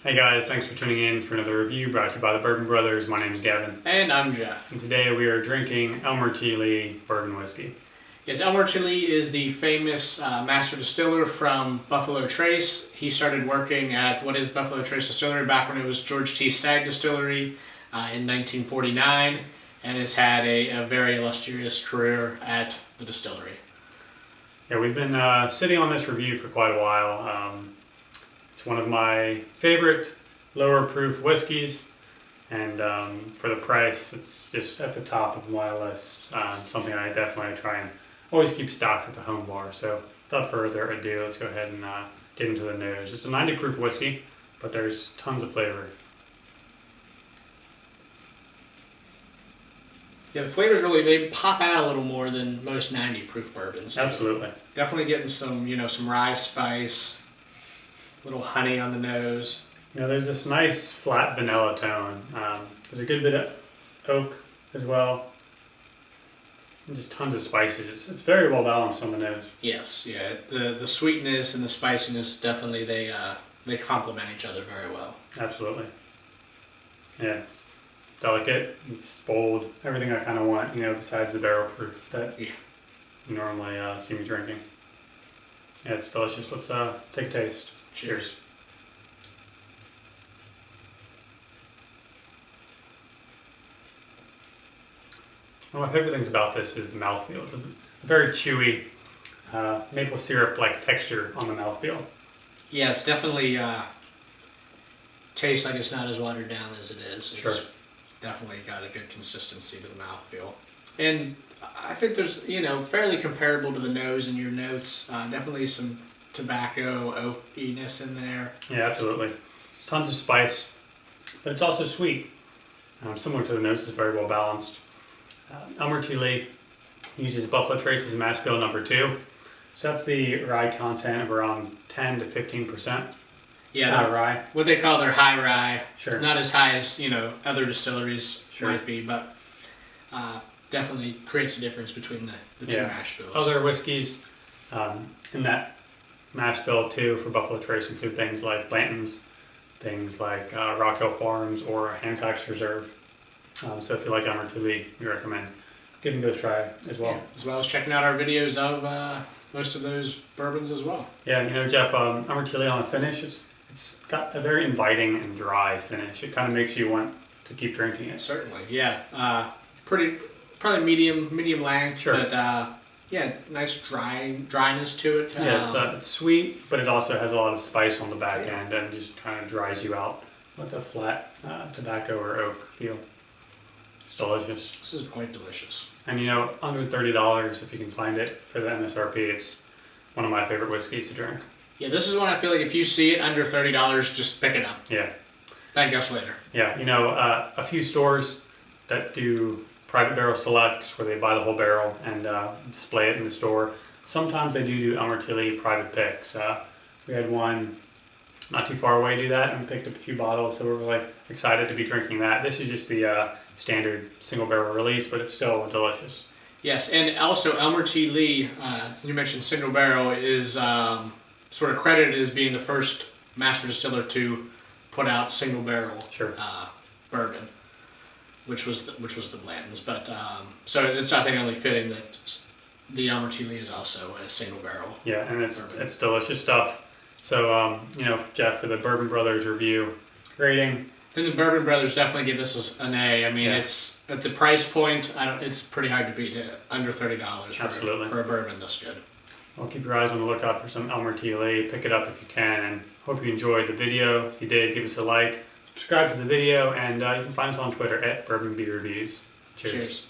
Hey guys, thanks for tuning in for another review brought to you by the Bourbon Brothers. My name is Gavin. And I'm Jeff. And today we are drinking Elmer T. Lee Bourbon Whiskey. Yes, Elmer T. Lee is the famous master distiller from Buffalo Trace. He started working at what is Buffalo Trace Distillery back when it was George T. Stagg Distillery in 1949, and has had a very illustrious career at the distillery. Yeah, we've been sitting on this review for quite a while. It's one of my favorite lower proof whiskeys, and for the price, it's just at the top of my list. Something I definitely try and always keep stocked at the home bar. So without further ado, let's go ahead and get into the nose. It's a 90 proof whiskey, but there's tons of flavor. Yeah, the flavors really, they pop out a little more than most 90 proof bourbons do. Absolutely. Definitely getting some rye spice, a little honey on the nose. You know, there's this nice flat vanilla tone. There's a good bit of oak as well. And just tons of spices. It's very well balanced on the nose. Yes, yeah. The sweetness and the spiciness, definitely they complement each other very well. Absolutely. Yeah, it's delicate, it's bold, everything I kind of want, you know, besides the barrel proof that you normally see me drinking. Yeah, it's delicious. Let's take a taste. Cheers. One of my favorite things about this is the mouthfeel. It's a very chewy, maple syrup-like texture on the mouthfeel. Yeah, it's definitely tastes like it's not as watered down as it is. Sure. It's definitely got a good consistency to the mouthfeel. And I think there's, fairly comparable to the nose in your notes. Definitely some tobacco oakiness in there. Yeah, absolutely. It's tons of spice, but it's also sweet. Similar to the nose, it's very well balanced. Elmer T. Lee uses Buffalo Trace as mash bill number 2. So that's the rye content of around 10 to 15%. Yeah, rye. What they call their high rye. Sure. Not as high as, other distilleries Sure. might be, but definitely creates a difference between the two mash bills. Other whiskeys in that mash bill too for Buffalo Trace include things like Blanton's, things like Rock Hill Farms or Hancock's Reserve. So if you like Elmer T. Lee, we recommend giving it a try as well. Yeah, as well as checking out our videos of most of those bourbons as well. Yeah, Jeff, Elmer T. Lee on the finish, it's got a very inviting and dry finish. It kind of makes you want to keep drinking it. Certainly, yeah. Probably medium length, sure. But nice dryness to it. Yeah, it's sweet, but it also has a lot of spice on the back end and just kind of dries you out with a flat tobacco or oak feel. It's delicious. This is quite delicious. And under $30, if you can find it for the MSRP, it's one of my favorite whiskeys to drink. Yeah, this is one I feel like if you see it under $30, just pick it up. Yeah. Thank us later. Yeah, a few stores that do private barrel selects where they buy the whole barrel and display it in the store. Sometimes they do Elmer T. Lee private picks. We had one not too far away do that and picked up a few bottles, so we're really excited to be drinking that. This is just the standard single barrel release, but it's still delicious. Yes, and also Elmer T. Lee, since you mentioned single barrel, is sort of credited as being the first master distiller to put out single barrel bourbon, which was the Blanton's. But so it's I think only fitting that the Elmer T. Lee is also a single barrel. Yeah, and it's delicious stuff. So Jeff, for the Bourbon Brothers review rating. I think the Bourbon Brothers definitely give this an A. I mean, it's at the price point. It's pretty hard to beat it under $30 for a bourbon this good. Well, keep your eyes on the lookout for some Elmer T. Lee. Pick it up if you can, and hope you enjoyed the video. If you did, give us a like, subscribe to the video, and you can find us on Twitter at Bourbon Bee Reviews. Cheers.